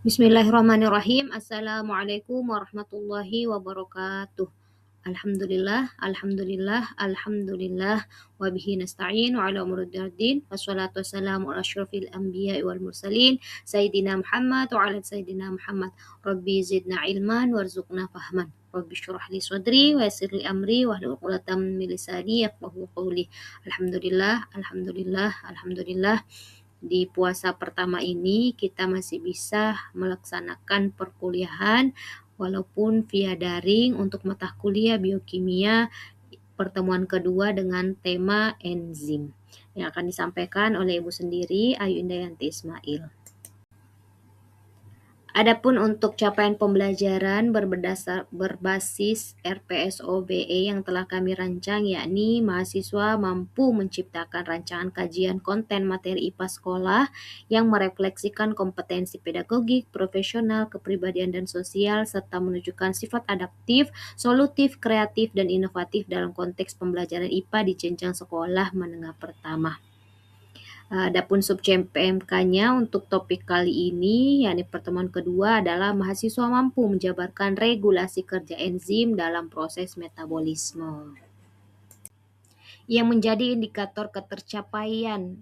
Bismillahirrahmanirrahim. Assalamualaikum warahmatullahi wabarakatuh. Alhamdulillah, alhamdulillah, alhamdulillah. Wa bihi nasta'in wa ala umuriddin. Wassalatu wassalamu ala asyrafil anbiya'i wal mursalin. Sayyidina Muhammad wa ala sayyidina Muhammad. Rabbi zidna ilman warzuqna fahman. Rabbi syurah li sadri wa yassir li amri wa hlul 'uqdatam min lisani yafqahu qawli. Alhamdulillah, alhamdulillah, alhamdulillah. Di puasa pertama ini kita masih bisa melaksanakan perkuliahan walaupun via daring untuk mata kuliah biokimia pertemuan kedua dengan tema enzim yang akan disampaikan oleh Ibu sendiri, Ayu Indayanti Ismail. Adapun untuk capaian pembelajaran berbasis RPSOBE yang telah kami rancang, yakni mahasiswa mampu menciptakan rancangan kajian konten materi IPA sekolah yang merefleksikan kompetensi pedagogik, profesional, kepribadian dan sosial, serta menunjukkan sifat adaptif, solutif, kreatif, dan inovatif dalam konteks pembelajaran IPA di jenjang sekolah menengah pertama. Adapun sub-PMK-nya untuk topik kali ini, yakni pertemuan kedua adalah mahasiswa mampu menjabarkan regulasi kerja enzim dalam proses metabolisme. Yang menjadi indikator ketercapaian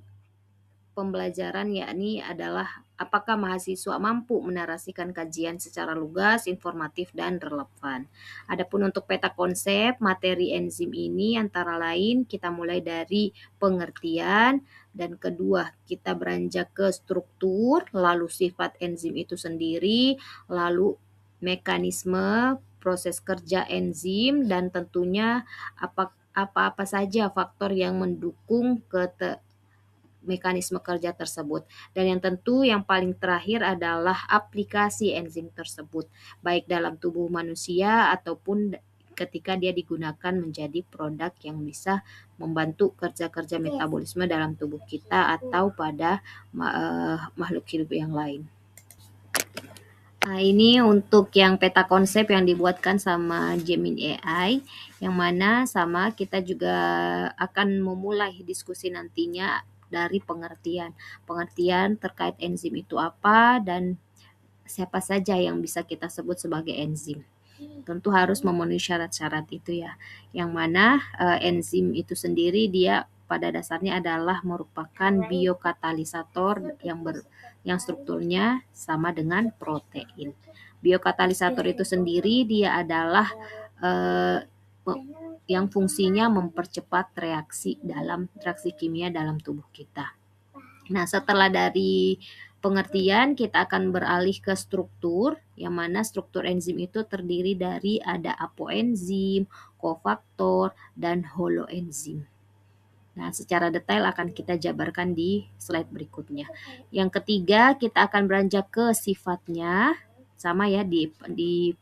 pembelajaran yakni adalah apakah mahasiswa mampu menarasikan kajian secara lugas, informatif, dan relevan. Adapun untuk peta konsep materi enzim ini antara lain kita mulai dari pengertian, dan kedua kita beranjak ke struktur, lalu sifat enzim itu sendiri, lalu mekanisme proses kerja enzim, dan tentunya apa-apa saja faktor yang mendukung mekanisme kerja tersebut. Dan yang tentu yang paling terakhir adalah aplikasi enzim tersebut, baik dalam tubuh manusia ataupun ketika dia digunakan menjadi produk yang bisa membantu kerja-kerja metabolisme dalam tubuh kita atau pada makhluk hidup yang lain. Nah, ini untuk yang peta konsep yang dibuatkan sama Gemini AI, yang mana sama kita juga akan memulai diskusi nantinya dari pengertian. Pengertian terkait enzim itu apa dan siapa saja yang bisa kita sebut sebagai enzim. Tentu harus memenuhi syarat-syarat itu ya. Yang mana enzim itu sendiri dia pada dasarnya adalah merupakan biokatalisator yang strukturnya sama dengan protein. Biokatalisator itu sendiri dia adalah yang fungsinya mempercepat reaksi kimia dalam tubuh kita. Nah, setelah dari pengertian kita akan beralih ke struktur, yang mana struktur enzim itu terdiri dari ada apoenzim, kofaktor, dan holoenzim. Nah, secara detail akan kita jabarkan di slide berikutnya. Yang ketiga, kita akan beranjak ke sifatnya, sama ya di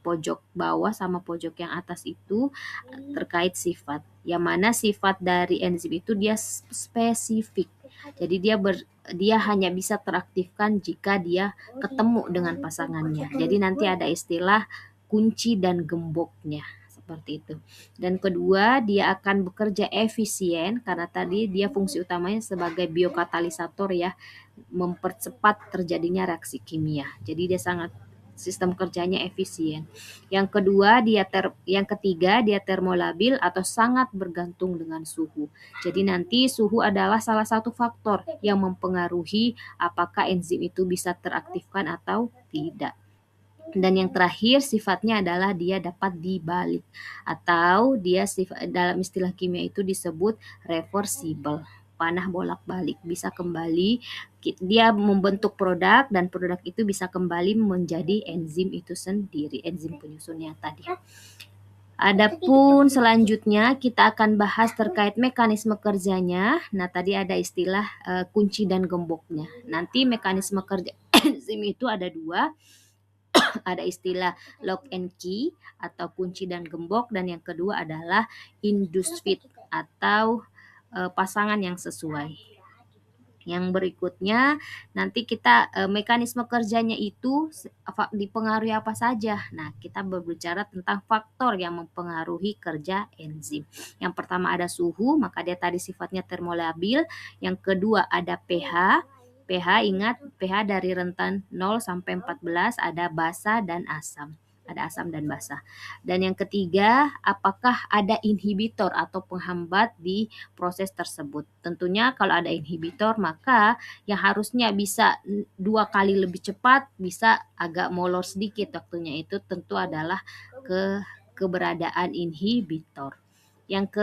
pojok bawah sama pojok yang atas itu terkait sifat. Yang mana sifat dari enzim itu dia spesifik. Jadi dia hanya bisa teraktifkan jika dia ketemu dengan pasangannya. Jadi nanti ada istilah kunci dan gemboknya seperti itu. Dan kedua, dia akan bekerja efisien karena tadi dia fungsi utamanya sebagai biokatalisator ya, mempercepat terjadinya reaksi kimia. Jadi dia sangat sistem kerjanya efisien. Yang ketiga dia termolabil atau sangat bergantung dengan suhu. Jadi nanti suhu adalah salah satu faktor yang mempengaruhi apakah enzim itu bisa teraktifkan atau tidak. Dan yang terakhir sifatnya adalah dia dapat dibalik atau dia dalam istilah kimia itu disebut reversible. Panah bolak-balik, bisa kembali, dia membentuk produk dan produk itu bisa kembali menjadi enzim itu sendiri, enzim penyusunnya tadi. Adapun selanjutnya kita akan bahas terkait mekanisme kerjanya. Nah, tadi ada istilah kunci dan gemboknya. Nanti mekanisme kerja enzim itu ada dua. Ada istilah lock and key atau kunci dan gembok, dan yang kedua adalah induced fit atau pasangan yang sesuai. Yang berikutnya nanti kita mekanisme kerjanya itu dipengaruhi apa saja. Nah, kita berbicara tentang faktor yang mempengaruhi kerja enzim. Yang pertama ada suhu, maka dia tadi sifatnya termolabil. Yang kedua ada pH. pH, ingat pH dari rentan 0 sampai 14 ada basa dan asam. Ada asam dan basa. Dan yang ketiga, apakah ada inhibitor atau penghambat di proses tersebut? Tentunya kalau ada inhibitor, maka yang harusnya bisa 2 kali lebih cepat bisa agak molor sedikit waktunya. Itu tentu adalah keberadaan inhibitor. Yang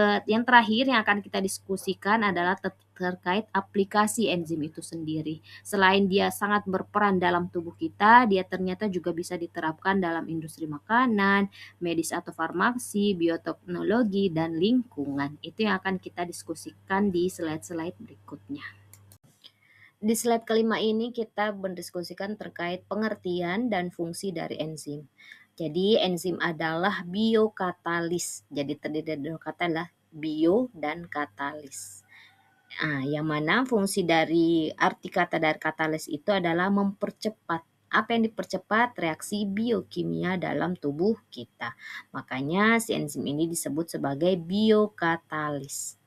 terakhir yang akan kita diskusikan adalah terkait aplikasi enzim itu sendiri. Selain dia sangat berperan dalam tubuh kita, dia ternyata juga bisa diterapkan dalam industri makanan, medis atau farmasi, bioteknologi, dan lingkungan. Itu yang akan kita diskusikan di slide-slide berikutnya. Di slide kelima ini kita mendiskusikan terkait pengertian dan fungsi dari enzim. Jadi enzim adalah biokatalis. Jadi terdiri dari dua kata adalah bio dan katalis. Yang mana fungsi dari arti kata dari katalis itu adalah mempercepat. Apa yang dipercepat? Reaksi biokimia dalam tubuh kita. Makanya si enzim ini disebut sebagai biokatalis.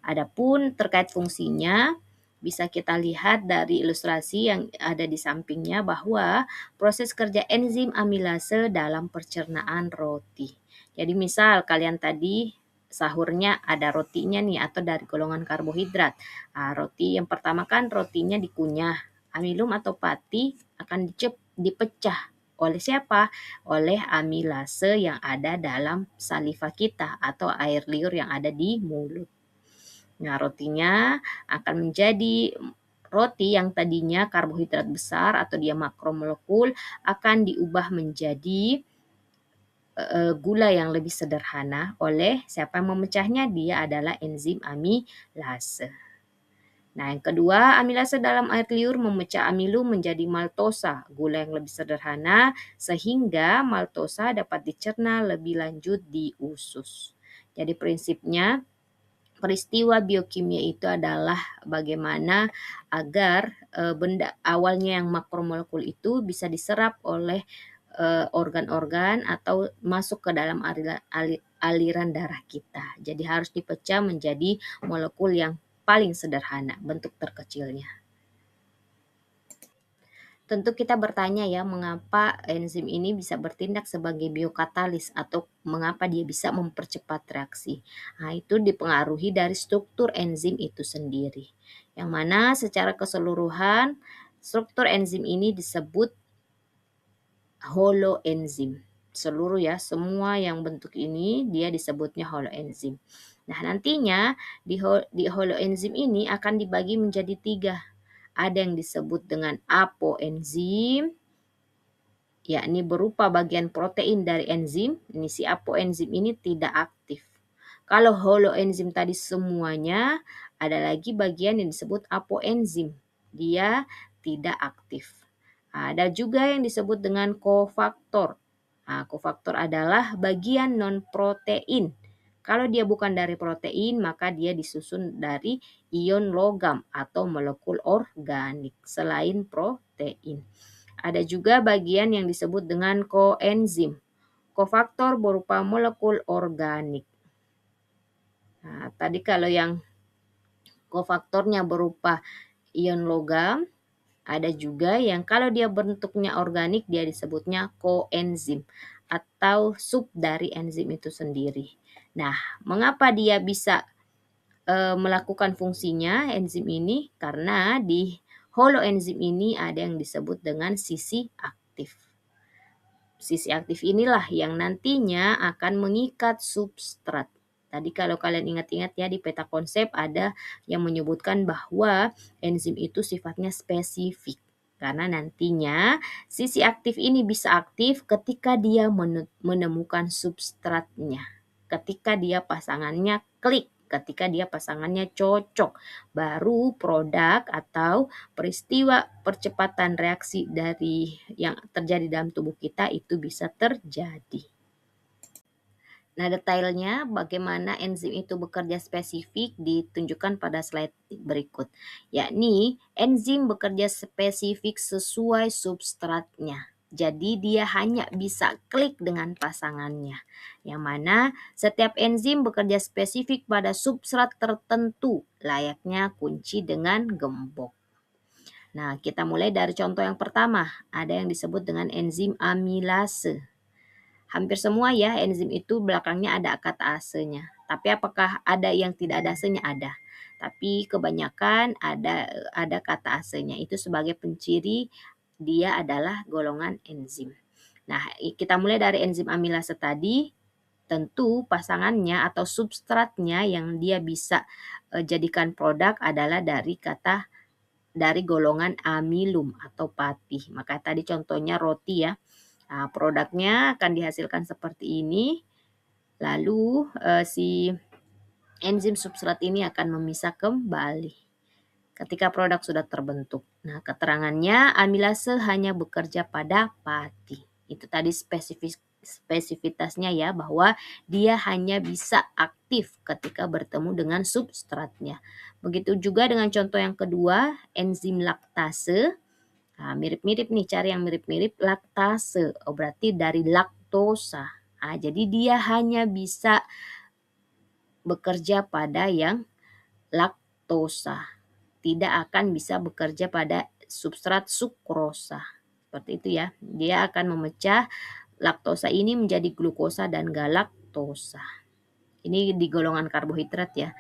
Adapun terkait fungsinya, bisa kita lihat dari ilustrasi yang ada di sampingnya bahwa proses kerja enzim amilase dalam pencernaan roti. Jadi misal kalian tadi sahurnya ada rotinya nih atau dari golongan karbohidrat. Roti yang pertama kan rotinya dikunyah. Amilum atau pati akan dipecah oleh siapa? Oleh amilase yang ada dalam saliva kita atau air liur yang ada di mulut. Nah, rotinya akan menjadi roti yang tadinya karbohidrat besar atau dia makromolekul akan diubah menjadi gula yang lebih sederhana oleh siapa yang memecahnya? Dia adalah enzim amilase. Nah, yang kedua, amilase dalam air liur memecah amilum menjadi maltosa, gula yang lebih sederhana, sehingga maltosa dapat dicerna lebih lanjut di usus. Jadi prinsipnya, peristiwa biokimia itu adalah bagaimana agar benda awalnya yang makromolekul itu bisa diserap oleh organ-organ atau masuk ke dalam aliran darah kita. Jadi harus dipecah menjadi molekul yang paling sederhana, bentuk terkecilnya. Tentu kita bertanya ya, mengapa enzim ini bisa bertindak sebagai biokatalis atau mengapa dia bisa mempercepat reaksi. Itu dipengaruhi dari struktur enzim itu sendiri. Yang mana secara keseluruhan struktur enzim ini disebut holoenzim. Seluruh ya, semua yang bentuk ini dia disebutnya holoenzim. Nah, nantinya di holoenzim ini akan dibagi menjadi 3. Ada yang disebut dengan apoenzim, yakni berupa bagian protein dari enzim. Ini si apoenzim ini tidak aktif. Kalau holoenzim tadi semuanya, ada lagi bagian yang disebut apoenzim. Dia tidak aktif. Ada juga yang disebut dengan kofaktor. Kofaktor adalah bagian non-protein. Kalau dia bukan dari protein, maka dia disusun dari ion logam atau molekul organik selain protein. Ada juga bagian yang disebut dengan koenzim. Kofaktor berupa molekul organik. Tadi kalau yang kofaktornya berupa ion logam, ada juga yang kalau dia bentuknya organik dia disebutnya koenzim atau sub dari enzim itu sendiri. Nah, mengapa dia bisa melakukan fungsinya enzim ini? Karena di holoenzim ini ada yang disebut dengan sisi aktif. Sisi aktif inilah yang nantinya akan mengikat substrat. Tadi kalau kalian ingat-ingat ya di peta konsep ada yang menyebutkan bahwa enzim itu sifatnya spesifik. Karena nantinya sisi aktif ini bisa aktif ketika dia menemukan substratnya. Ketika dia pasangannya klik, ketika dia pasangannya cocok. Baru produk atau peristiwa percepatan reaksi dari yang terjadi dalam tubuh kita itu bisa terjadi. Nah, detailnya bagaimana enzim itu bekerja spesifik ditunjukkan pada slide berikut. Yakni enzim bekerja spesifik sesuai substratnya. Jadi dia hanya bisa klik dengan pasangannya. Yang mana setiap enzim bekerja spesifik pada substrat tertentu layaknya kunci dengan gembok. Nah, kita mulai dari contoh yang pertama. Ada yang disebut dengan enzim amilase. Hampir semua ya enzim itu belakangnya ada kata ase-nya. Tapi apakah ada yang tidak ada ase-nya? Ada. Tapi kebanyakan ada kata ase-nya. Itu sebagai penciri dia adalah golongan enzim. Nah, kita mulai dari enzim amilase tadi. Tentu pasangannya atau substratnya yang dia bisa jadikan produk adalah dari golongan amilum atau patih. Maka tadi contohnya roti ya. Nah, produknya akan dihasilkan seperti ini. Lalu si enzim substrat ini akan memisah kembali ketika produk sudah terbentuk. Nah, keterangannya amilase hanya bekerja pada patih. Itu tadi spesifitasnya ya, bahwa dia hanya bisa aktif ketika bertemu dengan substratnya. Begitu juga dengan contoh yang kedua, enzim laktase. Nah, mirip-mirip nih, cari yang mirip-mirip laktase. Oh, berarti dari laktosa. Nah, jadi dia hanya bisa bekerja pada yang laktosa. Tidak akan bisa bekerja pada substrat sukrosa. Seperti itu ya. Dia akan memecah laktosa ini menjadi glukosa dan galaktosa. Ini di golongan karbohidrat ya.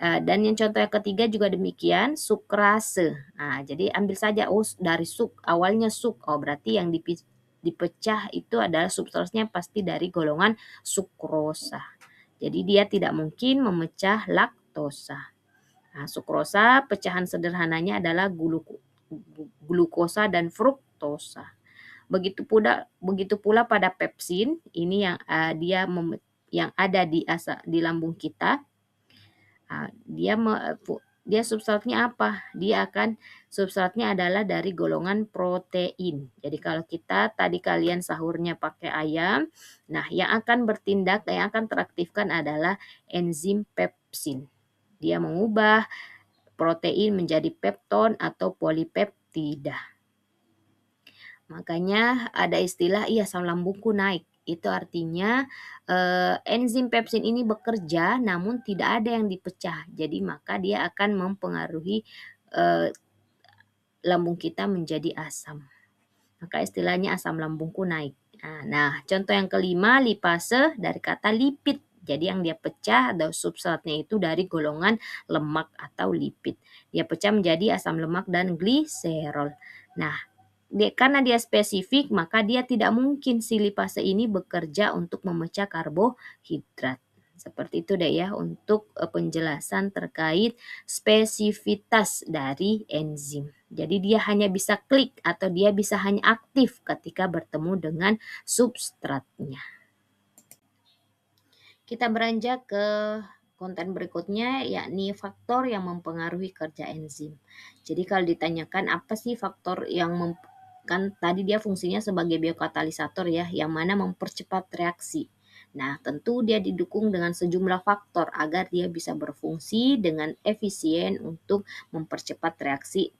Dan yang contoh yang ketiga juga demikian, sukrase. Nah, jadi ambil saja dari awalnya oh berarti yang dipecah itu adalah substratnya pasti dari golongan sukrosa. Jadi dia tidak mungkin memecah laktosa. Nah, sukrosa pecahan sederhananya adalah glukosa dan fruktosa. Begitu pula pada pepsin, ini yang yang ada di lambung kita. Dia substratnya apa? Substratnya adalah dari golongan protein. Jadi kalau kita tadi kalian sahurnya pakai ayam, nah yang akan teraktifkan adalah enzim pepsin. Dia mengubah protein menjadi pepton atau polipeptida. Makanya ada istilah asam lambungku naik. Itu artinya enzim pepsin ini bekerja namun tidak ada yang dipecah. Jadi maka dia akan mempengaruhi lambung kita menjadi asam. Maka istilahnya asam lambungku naik. Nah, contoh yang kelima lipase dari kata lipid. Jadi yang dia pecah atau substratnya itu dari golongan lemak atau lipid. Dia pecah menjadi asam lemak dan gliserol. Nah, karena dia spesifik, maka dia tidak mungkin si lipase ini bekerja untuk memecah karbohidrat. Seperti itu deh ya untuk penjelasan terkait spesifitas dari enzim. Jadi dia hanya bisa klik atau dia bisa hanya aktif ketika bertemu dengan substratnya. Kita beranjak ke konten berikutnya yakni faktor yang mempengaruhi kerja enzim. Jadi kalau ditanyakan apa sih faktor yang kan tadi dia fungsinya sebagai biokatalisator ya, yang mana mempercepat reaksi. Nah, tentu dia didukung dengan sejumlah faktor agar dia bisa berfungsi dengan efisien untuk mempercepat reaksi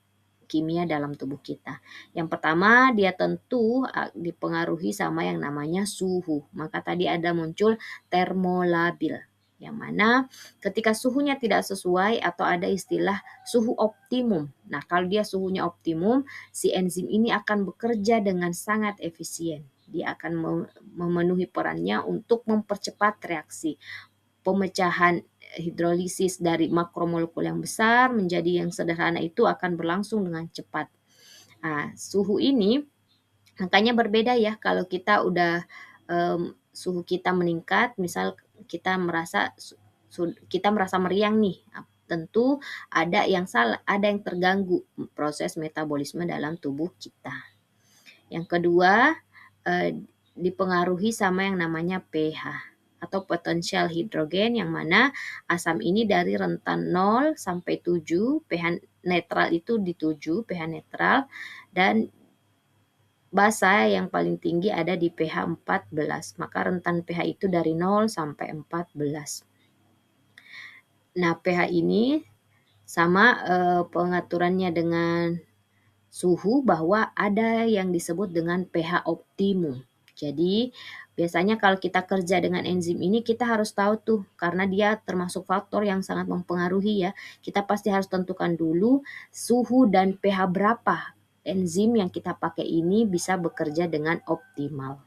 kimia dalam tubuh kita. Yang pertama, dia tentu dipengaruhi sama yang namanya suhu. Maka tadi ada muncul termolabil, yang mana ketika suhunya tidak sesuai atau ada istilah suhu optimum. Nah, kalau dia suhunya optimum, si enzim ini akan bekerja dengan sangat efisien. Dia akan memenuhi perannya untuk mempercepat reaksi pemecahan hidrolisis dari makromolekul yang besar menjadi yang sederhana itu akan berlangsung dengan cepat. Nah, suhu ini makanya berbeda ya kalau kita udah suhu kita meningkat, misal kita merasa meriang nih. Tentu ada yang salah, ada yang terganggu proses metabolisme dalam tubuh kita. Yang kedua, dipengaruhi sama yang namanya pH atau potensial hidrogen, yang mana asam ini dari rentan 0 sampai 7, pH netral itu di 7, pH netral, dan basa yang paling tinggi ada di pH 14, maka rentan pH itu dari 0 sampai 14. Nah, pH ini sama pengaturannya dengan suhu, bahwa ada yang disebut dengan pH optimum. Jadi biasanya kalau kita kerja dengan enzim ini kita harus tahu tuh, karena dia termasuk faktor yang sangat mempengaruhi ya. Kita pasti harus tentukan dulu suhu dan pH berapa enzim yang kita pakai ini bisa bekerja dengan optimal.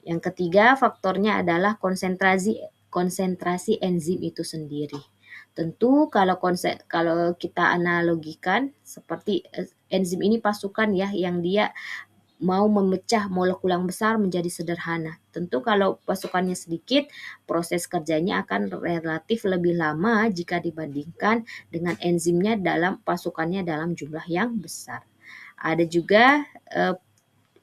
Yang ketiga faktornya adalah konsentrasi enzim itu sendiri. Tentu kalau kita analogikan seperti enzim ini pasukan ya, yang dia mau memecah molekul yang besar menjadi sederhana. Tentu kalau pasukannya sedikit, proses kerjanya akan relatif lebih lama jika dibandingkan dengan enzimnya dalam pasukannya dalam jumlah yang besar. Ada juga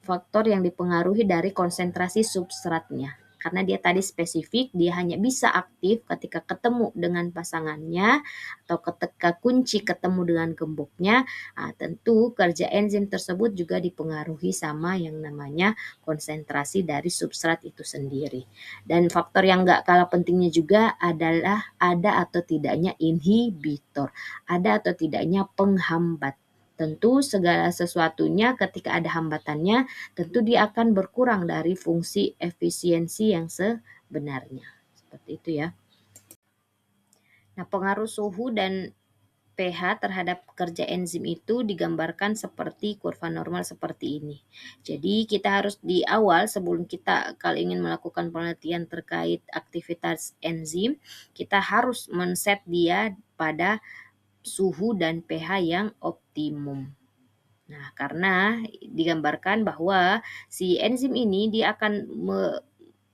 faktor yang dipengaruhi dari konsentrasi substratnya. Karena dia tadi spesifik, dia hanya bisa aktif ketika ketemu dengan pasangannya atau ketika kunci ketemu dengan gemboknya. Nah, tentu kerja enzim tersebut juga dipengaruhi sama yang namanya konsentrasi dari substrat itu sendiri. Dan faktor yang nggak kalah pentingnya juga adalah ada atau tidaknya inhibitor, ada atau tidaknya penghambat. Tentu segala sesuatunya ketika ada hambatannya, tentu dia akan berkurang dari fungsi efisiensi yang sebenarnya. Seperti itu ya. Nah, pengaruh suhu dan pH terhadap kerja enzim itu digambarkan seperti kurva normal seperti ini. Jadi kita harus di awal sebelum kita kalau ingin melakukan penelitian terkait aktivitas enzim, kita harus men-set dia pada suhu dan pH yang optimum. Nah, karena digambarkan bahwa si enzim ini dia akan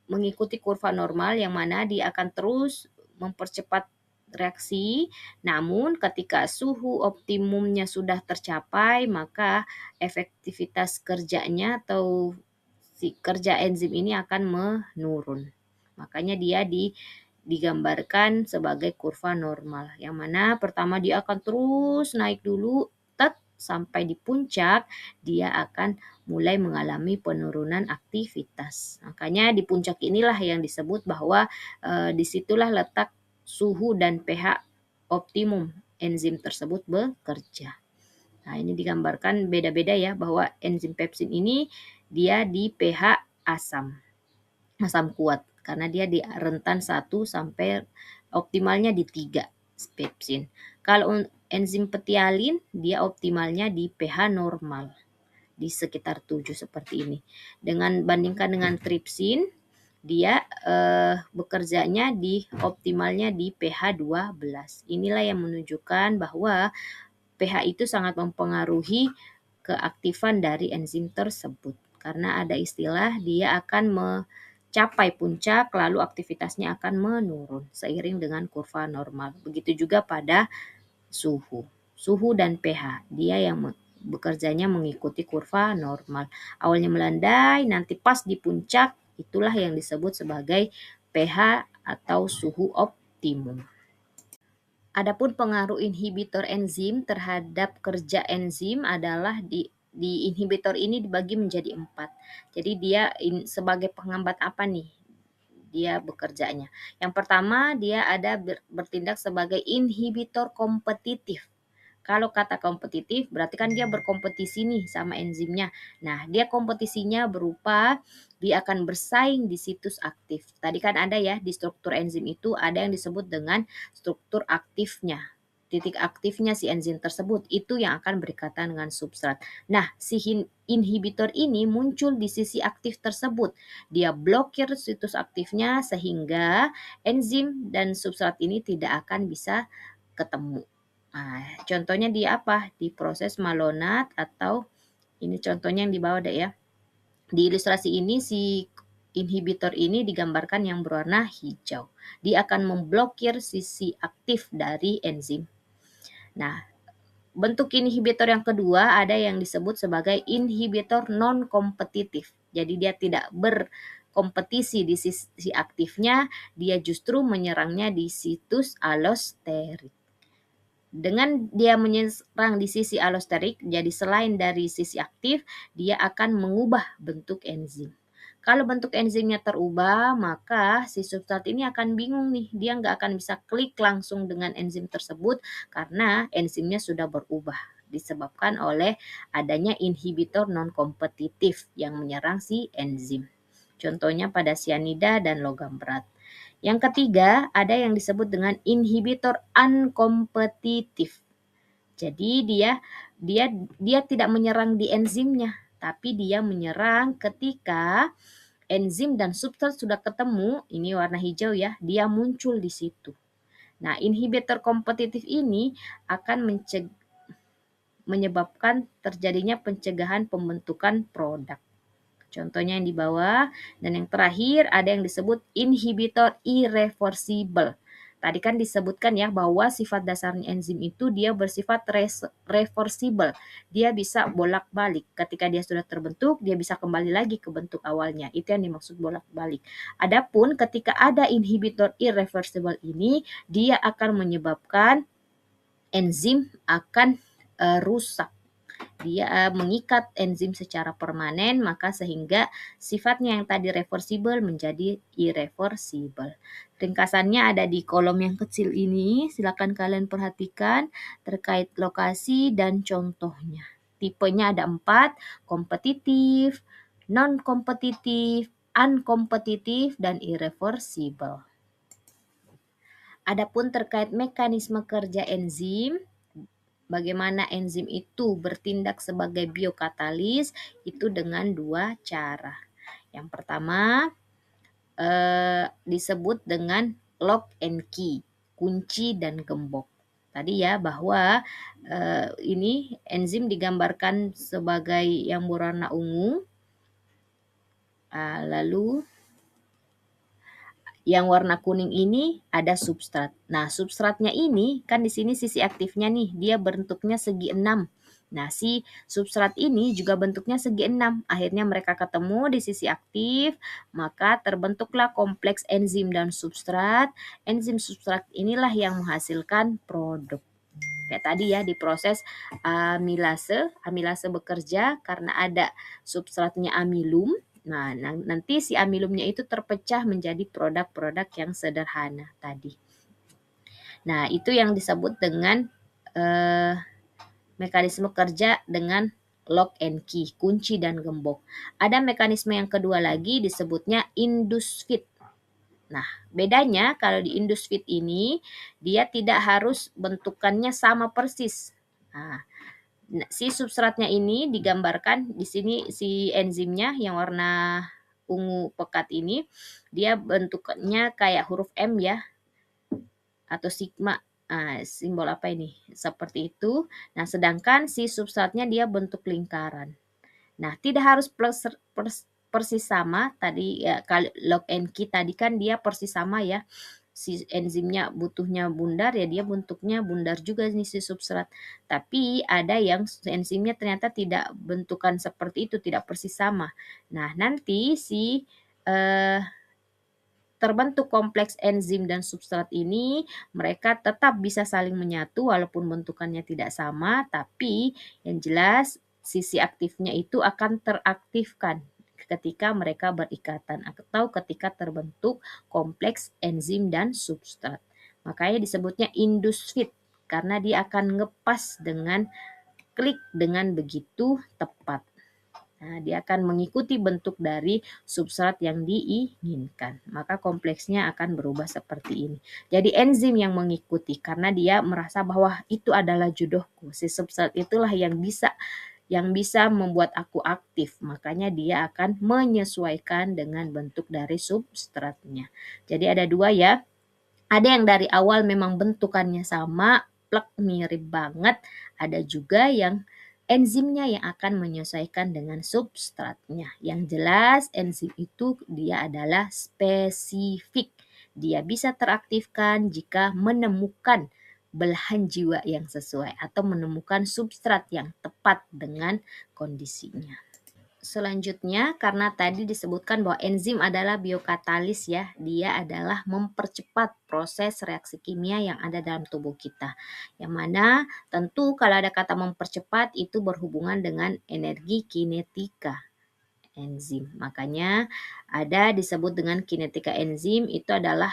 mengikuti kurva normal yang mana dia akan terus mempercepat reaksi, namun ketika suhu optimumnya sudah tercapai, maka efektivitas kerjanya atau si kerja enzim ini akan menurun. Makanya dia digambarkan sebagai kurva normal, yang mana pertama dia akan terus naik dulu sampai di puncak dia akan mulai mengalami penurunan aktivitas. Makanya di puncak inilah yang disebut bahwa disitulah letak suhu dan pH optimum enzim tersebut bekerja. Nah, ini digambarkan beda-beda ya, bahwa enzim pepsin ini dia di pH asam kuat karena dia di rentan 1 sampai optimalnya di 3 pepsin. Kalau enzim petialin dia optimalnya di pH normal di sekitar 7 seperti ini. Dengan bandingkan dengan tripsin, dia bekerjanya di optimalnya di pH 12. Inilah yang menunjukkan bahwa pH itu sangat mempengaruhi keaktifan dari enzim tersebut. Karena ada istilah dia akan mencapai puncak lalu aktivitasnya akan menurun seiring dengan kurva normal. Begitu juga pada suhu dan pH. Dia yang bekerjanya mengikuti kurva normal. Awalnya melandai, nanti pas di puncak, itulah yang disebut sebagai pH atau suhu optimum. Adapun pengaruh inhibitor enzim terhadap kerja enzim adalah di inhibitor ini dibagi menjadi 4. Jadi dia sebagai penghambat apa nih? Dia bekerjanya. Yang pertama, dia ada bertindak sebagai inhibitor kompetitif. Kalau kata kompetitif berarti kan dia berkompetisi nih sama enzimnya. Nah, dia kompetisinya berupa dia akan bersaing di situs aktif. Tadi kan ada ya di struktur enzim itu ada yang disebut dengan struktur aktifnya. Titik aktifnya si enzim tersebut itu yang akan berikatan dengan substrat. Nah, si inhibitor ini muncul di sisi aktif tersebut. Dia blokir situs aktifnya sehingga enzim dan substrat ini tidak akan bisa ketemu. Nah, contohnya di apa? Di proses malonat atau ini contohnya yang di bawah deh ya. Di ilustrasi ini si inhibitor ini digambarkan yang berwarna hijau. Dia akan memblokir sisi aktif dari enzim. Nah, bentuk inhibitor yang kedua ada yang disebut sebagai inhibitor non-kompetitif. Jadi dia tidak berkompetisi di sisi aktifnya, dia justru menyerangnya di situs allosterik. Dengan dia menyerang di sisi allosterik, jadi selain dari sisi aktif, dia akan mengubah bentuk enzim. Kalau bentuk enzimnya terubah, maka si substrat ini akan bingung nih. Dia nggak akan bisa klik langsung dengan enzim tersebut karena enzimnya sudah berubah. Disebabkan oleh adanya inhibitor non-kompetitif yang menyerang si enzim. Contohnya pada sianida dan logam berat. Yang ketiga, ada yang disebut dengan inhibitor uncompetitive. Jadi dia tidak menyerang di enzimnya, tapi dia menyerang ketika enzim dan substrat sudah ketemu, ini warna hijau ya, dia muncul di situ. Nah, inhibitor kompetitif ini akan menyebabkan terjadinya pencegahan pembentukan produk. Contohnya yang di bawah. Dan yang terakhir ada yang disebut inhibitor irreversible. Tadi kan disebutkan ya bahwa sifat dasarnya enzim itu dia bersifat reversible. Dia bisa bolak-balik. Ketika dia sudah terbentuk, dia bisa kembali lagi ke bentuk awalnya. Itu yang dimaksud bolak-balik. Adapun ketika ada inhibitor irreversible ini, dia akan menyebabkan enzim akan rusak. Dia mengikat enzim secara permanen, maka sehingga sifatnya yang tadi reversible menjadi irreversible. Ringkasannya ada di kolom yang kecil ini, silakan kalian perhatikan terkait lokasi dan contohnya. Tipenya ada 4, kompetitif, non-kompetitif, unkompetitif, dan irreversible. Adapun terkait mekanisme kerja enzim, bagaimana enzim itu bertindak sebagai biokatalis itu dengan 2 cara. Yang pertama disebut dengan lock and key, kunci dan gembok. Tadi ya bahwa ini enzim digambarkan sebagai yang berwarna ungu, lalu yang warna kuning ini ada substrat. Nah, substratnya ini kan di sini sisi aktifnya nih, dia bentuknya segi 6. Nah, si substrat ini juga bentuknya segi 6. Akhirnya mereka ketemu di sisi aktif, maka terbentuklah kompleks enzim dan substrat. Enzim substrat inilah yang menghasilkan produk. Kayak tadi ya di proses amilase. Amilase bekerja karena ada substratnya amilum. Nah, nanti si amilumnya itu terpecah menjadi produk-produk yang sederhana tadi. Nah, itu yang disebut dengan mekanisme kerja dengan lock and key, kunci dan gembok. Ada mekanisme yang kedua lagi disebutnya induced feed. Nah, bedanya kalau di induced feed ini, dia tidak harus bentukannya sama persis. Nah, si substratnya ini digambarkan di sini si enzimnya yang warna ungu pekat ini, dia bentuknya kayak huruf M ya, atau sigma. Simbol apa ini? Seperti itu. Nah, sedangkan si substratnya dia bentuk lingkaran. Nah, tidak harus persis sama tadi ya, lock and key tadi kan dia persis sama ya. Si enzimnya butuhnya bundar ya dia bentuknya bundar juga nih si substrat. Tapi ada yang enzimnya ternyata tidak bentukan seperti itu, tidak persis sama. Nah, nanti si terbentuk kompleks enzim dan substrat ini, mereka tetap bisa saling menyatu walaupun bentukannya tidak sama, tapi yang jelas sisi aktifnya itu akan teraktifkan ketika mereka berikatan atau ketika terbentuk kompleks enzim dan substrat. Makanya disebutnya induced feed karena dia akan ngepas dengan klik dengan begitu tepat. Nah, dia akan mengikuti bentuk dari substrat yang diinginkan. Maka kompleksnya akan berubah seperti ini. Jadi enzim yang mengikuti karena dia merasa bahwa itu adalah jodohku. Si substrat itulah yang bisa membuat aku aktif. Makanya dia akan menyesuaikan dengan bentuk dari substratnya. Jadi ada 2 ya. Ada yang dari awal memang bentukannya sama, plek mirip banget. Ada juga yang enzimnya yang akan menyesuaikan dengan substratnya. Yang jelas enzim itu dia adalah spesifik. Dia bisa teraktifkan jika menemukan belahan jiwa yang sesuai atau menemukan substrat yang tepat dengan kondisinya. Selanjutnya, karena tadi disebutkan bahwa enzim adalah biokatalis ya, dia adalah mempercepat proses reaksi kimia yang ada dalam tubuh kita. Yang mana tentu kalau ada kata mempercepat itu berhubungan dengan energi kinetika enzim. Makanya ada disebut dengan kinetika enzim itu adalah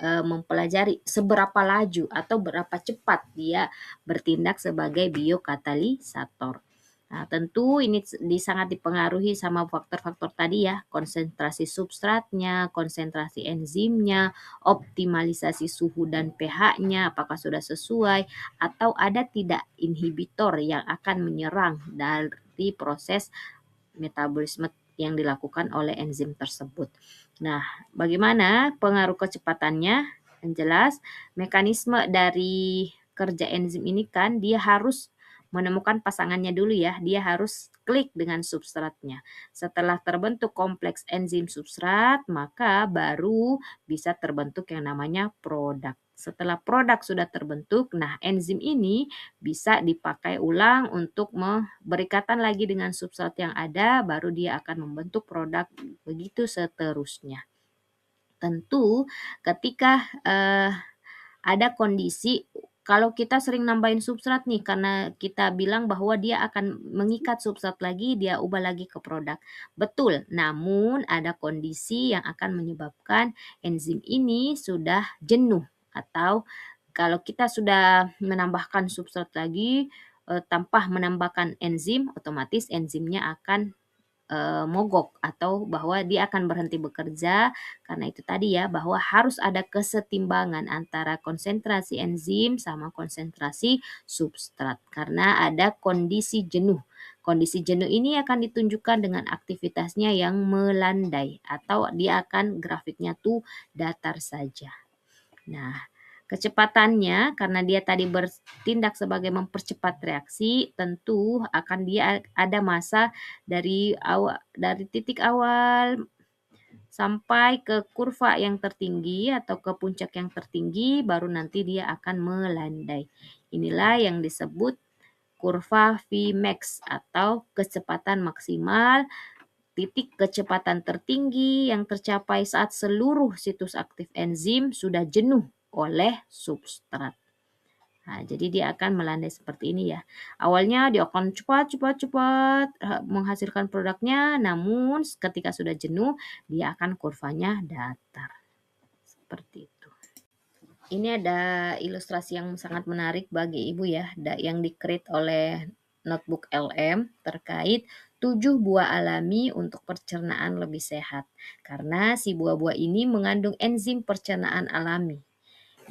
mempelajari seberapa laju atau berapa cepat dia bertindak sebagai biokatalisator. Nah, tentu ini sangat dipengaruhi sama faktor-faktor tadi ya, konsentrasi substratnya, konsentrasi enzimnya, optimalisasi suhu dan pH-nya, apakah sudah sesuai, atau ada tidak inhibitor yang akan menyerang dari proses metabolisme yang dilakukan oleh enzim tersebut. Nah, bagaimana pengaruh kecepatannya? Yang jelas, mekanisme dari kerja enzim ini kan dia harus menemukan pasangannya dulu ya. Dia harus klik dengan substratnya. Setelah terbentuk kompleks enzim substrat, maka baru bisa terbentuk yang namanya produk. Setelah produk sudah terbentuk, nah enzim ini bisa dipakai ulang untuk berikatan lagi dengan substrat yang ada, baru dia akan membentuk produk, begitu seterusnya. Tentu ketika ada kondisi kalau kita sering nambahin substrat nih karena kita bilang bahwa dia akan mengikat substrat lagi, dia ubah lagi ke produk. Betul, namun ada kondisi yang akan menyebabkan enzim ini sudah jenuh atau kalau kita sudah menambahkan substrat lagi tanpa menambahkan enzim, otomatis enzimnya akan mogok atau bahwa dia akan berhenti bekerja karena itu tadi ya bahwa harus ada kesetimbangan antara konsentrasi enzim sama konsentrasi substrat karena ada kondisi jenuh. Kondisi jenuh ini akan ditunjukkan dengan aktivitasnya yang melandai atau dia akan grafiknya tuh datar saja. Nah, kecepatannya karena dia tadi bertindak sebagai mempercepat reaksi, tentu akan dia ada masa dari titik awal sampai ke kurva yang tertinggi atau ke puncak yang tertinggi baru nanti dia akan melandai. Inilah yang disebut kurva Vmax atau kecepatan maksimal. Titik kecepatan tertinggi yang tercapai saat seluruh situs aktif enzim sudah jenuh oleh substrat. Nah, jadi dia akan melandai seperti ini ya. Awalnya dia akan cepat menghasilkan produknya, namun ketika sudah jenuh, dia akan kurvanya datar. Seperti itu. Ini ada ilustrasi yang sangat menarik bagi ibu ya, yang di-create oleh Notebook LM terkait 7 buah alami untuk pencernaan lebih sehat. Karena si buah-buah ini mengandung enzim pencernaan alami.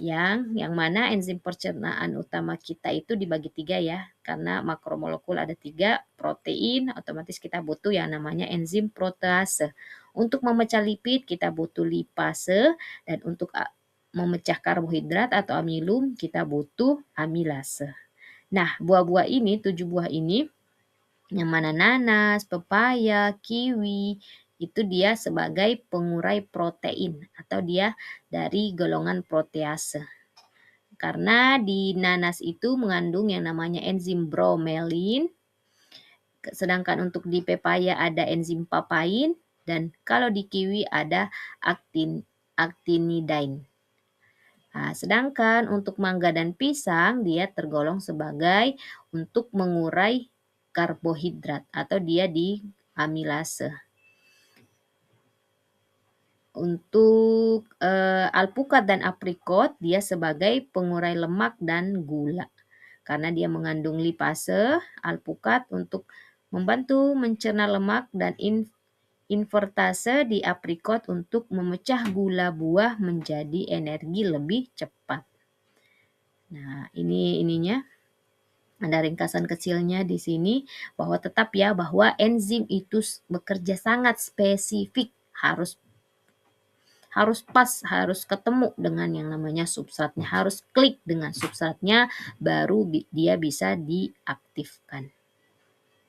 Yang mana enzim pencernaan utama kita itu dibagi 3 ya. Karena makromolekul ada 3, protein otomatis kita butuh yang namanya enzim protease. Untuk memecah lipid kita butuh lipase dan untuk memecah karbohidrat atau amilum kita butuh amilase. Nah, buah-buah ini, 7 buah ini, yang mana nanas, pepaya, kiwi, itu dia sebagai pengurai protein atau dia dari golongan protease. Karena di nanas itu mengandung yang namanya enzim bromelin, sedangkan untuk di pepaya ada enzim papain, dan kalau di kiwi ada actinidine. Nah, sedangkan untuk mangga dan pisang dia tergolong sebagai untuk mengurai karbohidrat atau dia di amilase. Untuk alpukat dan aprikot dia sebagai pengurai lemak dan gula. Karena dia mengandung lipase, alpukat untuk membantu mencerna lemak dan invertase di aprikot untuk memecah gula buah menjadi energi lebih cepat. Nah, ininya ada ringkasan kecilnya di sini bahwa tetap ya bahwa enzim itu bekerja sangat spesifik, harus pas, harus ketemu dengan yang namanya substratnya, harus klik dengan substratnya baru dia bisa diaktifkan.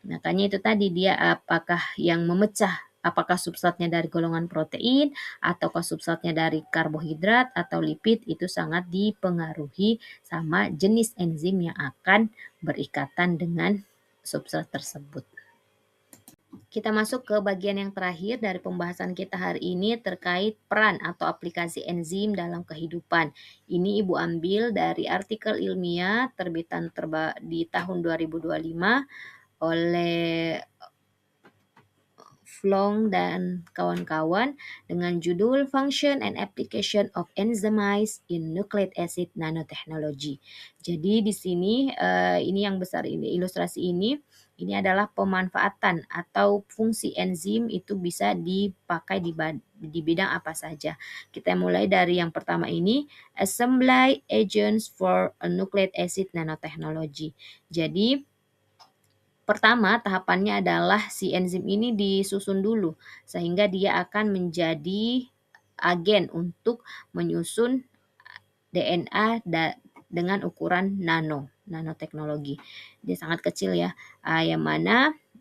Makanya itu tadi dia apakah yang memecah, apakah substratnya dari golongan protein ataukah substratnya dari karbohidrat atau lipid, itu sangat dipengaruhi sama jenis enzim yang akan berikatan dengan substrat tersebut. Kita masuk ke bagian yang terakhir dari pembahasan kita hari ini terkait peran atau aplikasi enzim dalam kehidupan. Ini Ibu ambil dari artikel ilmiah terbitan di tahun 2025 oleh Flong dan kawan-kawan dengan judul Function and Application of Enzymes in Nucleic Acid Nanotechnology. Jadi di sini ini yang besar ini ilustrasi ini Ini adalah pemanfaatan atau fungsi enzim itu bisa dipakai di bidang apa saja. Kita mulai dari yang pertama ini, assembly agents for a nucleic acid nanotechnology. Jadi pertama tahapannya adalah si enzim ini disusun dulu sehingga dia akan menjadi agen untuk menyusun DNA dengan ukuran nanoteknologi. Dia sangat kecil ya. Yang mana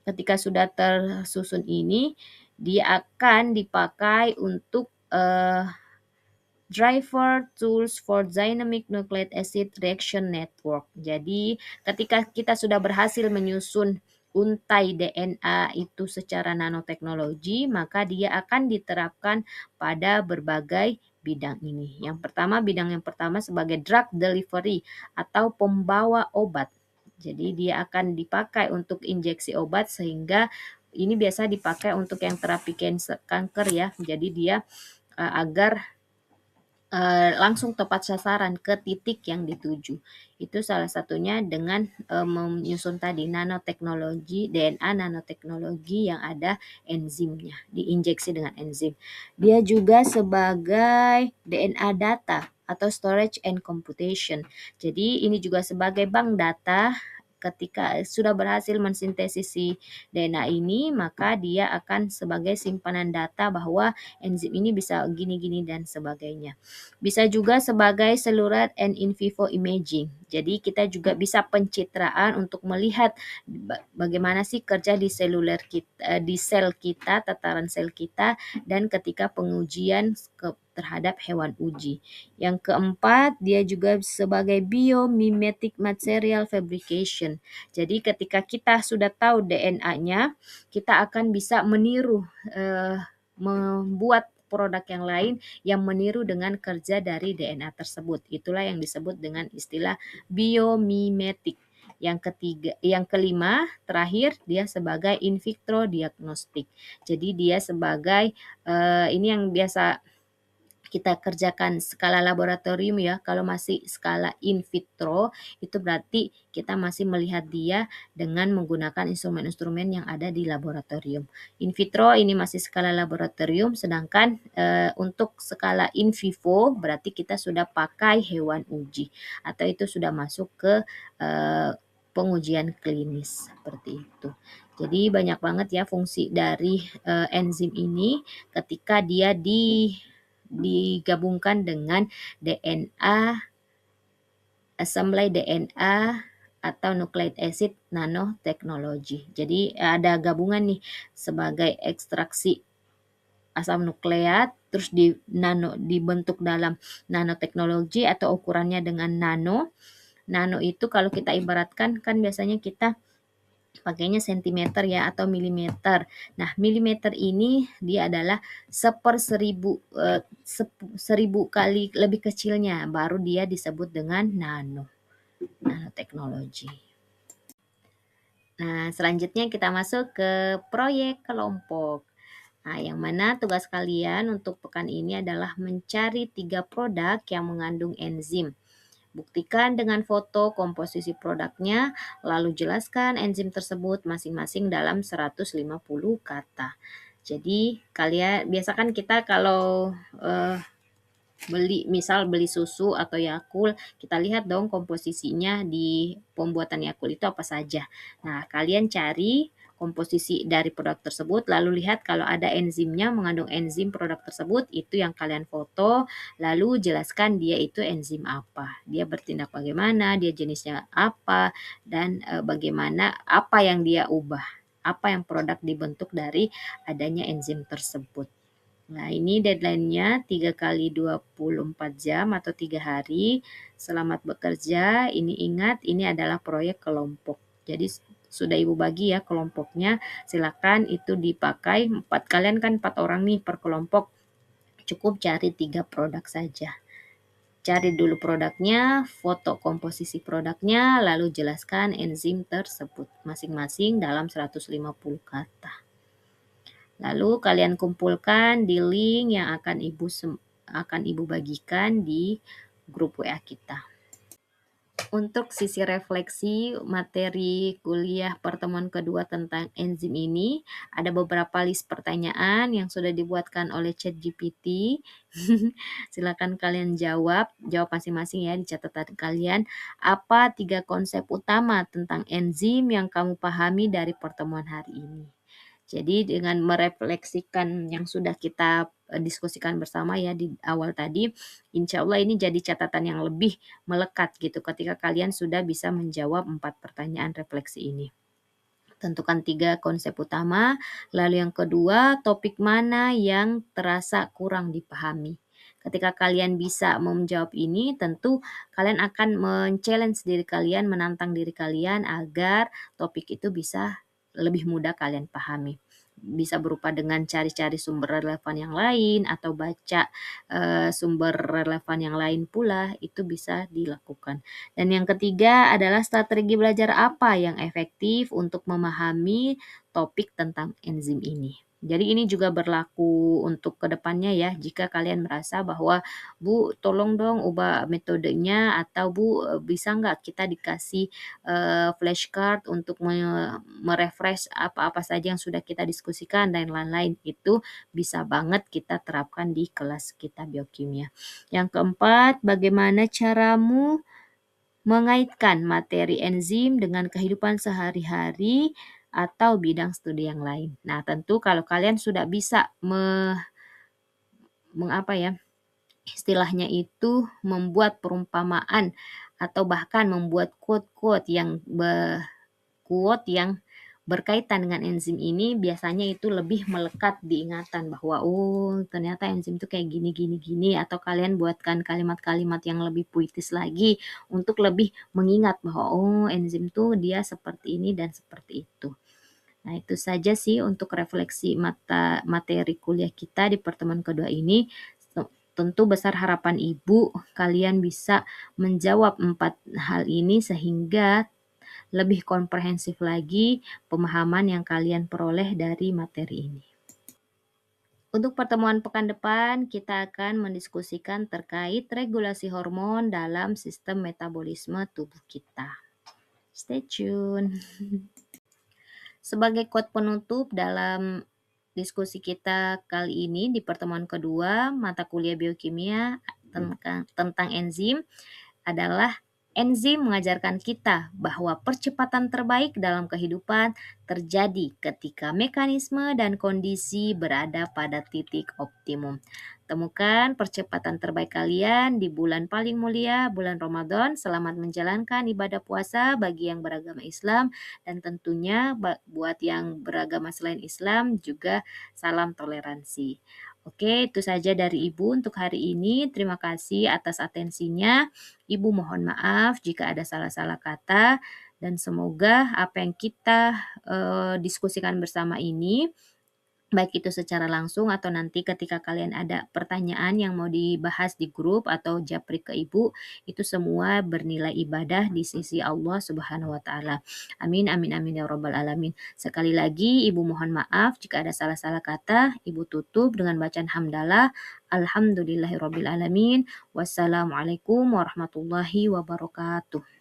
ketika sudah tersusun ini, dia akan dipakai untuk driver tools for dynamic nucleic acid reaction network. Jadi ketika kita sudah berhasil menyusun untai DNA itu secara nanoteknologi, maka dia akan diterapkan pada berbagai bidang ini. Bidang yang pertama sebagai drug delivery atau pembawa obat. Jadi dia akan dipakai untuk injeksi obat sehingga ini biasa dipakai untuk yang terapi kanker ya. Jadi dia agar langsung tepat sasaran ke titik yang dituju. Itu salah satunya dengan menyusun tadi nanoteknologi, DNA nanoteknologi yang ada enzimnya, diinjeksi dengan enzim. Dia juga sebagai DNA data atau storage and computation. Jadi ini juga sebagai bank data. Ketika sudah berhasil mensintesis si DNA ini, maka dia akan sebagai simpanan data bahwa enzim ini bisa gini-gini dan sebagainya. Bisa juga sebagai cellular and in vivo imaging. Jadi kita juga bisa pencitraan untuk melihat bagaimana sih kerja di seluler kita, di sel kita, tataran sel kita, dan ketika pengujian terhadap hewan uji. Yang keempat, dia juga sebagai biomimetic material fabrication. Jadi ketika kita sudah tahu DNA-nya, kita akan bisa meniru, membuat produk yang lain yang meniru dengan kerja dari DNA tersebut. Itulah yang disebut dengan istilah biomimetic. Yang kelima, terakhir dia sebagai in vitro diagnostik. Jadi dia sebagai ini yang biasa kita kerjakan skala laboratorium ya. Kalau masih skala in vitro itu berarti kita masih melihat dia dengan menggunakan instrumen-instrumen yang ada di laboratorium. In vitro ini masih skala laboratorium, sedangkan untuk skala in vivo berarti kita sudah pakai hewan uji atau itu sudah masuk ke pengujian klinis seperti itu. Jadi banyak banget ya fungsi dari enzim ini ketika dia digabungkan dengan DNA, assembly DNA atau nucleic acid nanotechnology. Jadi ada gabungan nih sebagai ekstraksi asam nukleat terus dibentuk dalam nanoteknologi atau ukurannya dengan nano. Nano itu kalau kita ibaratkan kan biasanya kita pakainya sentimeter ya atau milimeter. Nah, milimeter ini dia adalah seribu kali lebih kecilnya, baru dia disebut dengan nanoteknologi. Nah, selanjutnya kita masuk ke proyek kelompok. Nah, yang mana tugas kalian untuk pekan ini adalah mencari 3 produk yang mengandung enzim. Buktikan dengan foto komposisi produknya, lalu jelaskan enzim tersebut masing-masing dalam 150 kata. Jadi kalian biasakan kita kalau beli susu atau Yakult, kita lihat dong komposisinya di pembuatan Yakult itu apa saja. Nah, kalian cari komposisi dari produk tersebut, lalu lihat kalau ada enzimnya, mengandung enzim produk tersebut, itu yang kalian foto, lalu jelaskan dia itu enzim apa, dia bertindak bagaimana, dia jenisnya apa, dan bagaimana apa yang dia ubah, apa yang produk dibentuk dari adanya enzim tersebut. Nah, ini deadline-nya 3 kali 24 jam atau 3 hari. Selamat bekerja. Ini ingat, ini adalah proyek kelompok. Jadi sudah Ibu bagi ya kelompoknya. Silakan itu dipakai. Kalian kan 4 orang nih per kelompok. Cukup cari 3 produk saja. Cari dulu produknya, foto komposisi produknya, lalu jelaskan enzim tersebut masing-masing dalam 150 kata. Lalu kalian kumpulkan di link yang akan Ibu bagikan di grup WA kita. Untuk sisi refleksi materi kuliah pertemuan kedua tentang enzim ini, ada beberapa list pertanyaan yang sudah dibuatkan oleh ChatGPT. Silakan kalian jawab masing-masing ya di catatan kalian. Apa 3 konsep utama tentang enzim yang kamu pahami dari pertemuan hari ini? Jadi dengan merefleksikan yang sudah kita diskusikan bersama ya di awal tadi, insya Allah ini jadi catatan yang lebih melekat gitu ketika kalian sudah bisa menjawab 4 pertanyaan refleksi ini. Tentukan 3 konsep utama, lalu yang kedua, topik mana yang terasa kurang dipahami. Ketika kalian bisa menjawab ini, tentu kalian akan men-challenge diri kalian, menantang diri kalian agar topik itu bisa lebih mudah kalian pahami. Bisa berupa dengan cari-cari sumber relevan yang lain atau baca sumber relevan yang lain pula, itu bisa dilakukan. Dan yang ketiga adalah strategi belajar apa yang efektif untuk memahami topik tentang enzim ini. Jadi ini juga berlaku untuk kedepannya ya, jika kalian merasa bahwa, "Bu, tolong dong ubah metodenya," atau, "Bu, bisa nggak kita dikasih flashcard untuk merefresh apa-apa saja yang sudah kita diskusikan," dan lain-lain. Itu bisa banget kita terapkan di kelas kita biokimia. Yang keempat, bagaimana caramu mengaitkan materi enzim dengan kehidupan sehari-hari atau bidang studi yang lain. Nah, tentu kalau kalian sudah bisa mengapa ya, istilahnya itu membuat perumpamaan atau bahkan membuat quote-quote yang berkaitan dengan enzim ini, biasanya itu lebih melekat di ingatan bahwa, oh ternyata enzim itu kayak gini gini gini, atau kalian buatkan kalimat-kalimat yang lebih puitis lagi untuk lebih mengingat bahwa, oh enzim tuh dia seperti ini dan seperti itu. Nah, itu saja sih untuk refleksi materi kuliah kita di pertemuan kedua ini. Tentu besar harapan Ibu kalian bisa menjawab 4 hal ini sehingga lebih komprehensif lagi pemahaman yang kalian peroleh dari materi ini. Untuk pertemuan pekan depan, kita akan mendiskusikan terkait regulasi hormon dalam sistem metabolisme tubuh kita. Stay tune. Sebagai quote penutup dalam diskusi kita kali ini di pertemuan kedua mata kuliah biokimia tentang enzim adalah, enzim mengajarkan kita bahwa percepatan terbaik dalam kehidupan terjadi ketika mekanisme dan kondisi berada pada titik optimum. Temukan percepatan terbaik kalian di bulan paling mulia, bulan Ramadan. Selamat menjalankan ibadah puasa bagi yang beragama Islam, dan tentunya buat yang beragama selain Islam juga salam toleransi. Oke, itu saja dari Ibu untuk hari ini. Terima kasih atas atensinya. Ibu mohon maaf jika ada salah-salah kata, dan semoga apa yang kita diskusikan bersama ini, baik itu secara langsung atau nanti ketika kalian ada pertanyaan yang mau dibahas di grup atau japri ke Ibu, itu semua bernilai ibadah di sisi Allah Subhanahu wa taala. Amin amin amin ya rabbal alamin. Sekali lagi Ibu mohon maaf jika ada salah-salah kata. Ibu tutup dengan bacaan hamdalah. Alhamdulillahirabbil alamin. Wassalamualaikum warahmatullahi wabarakatuh.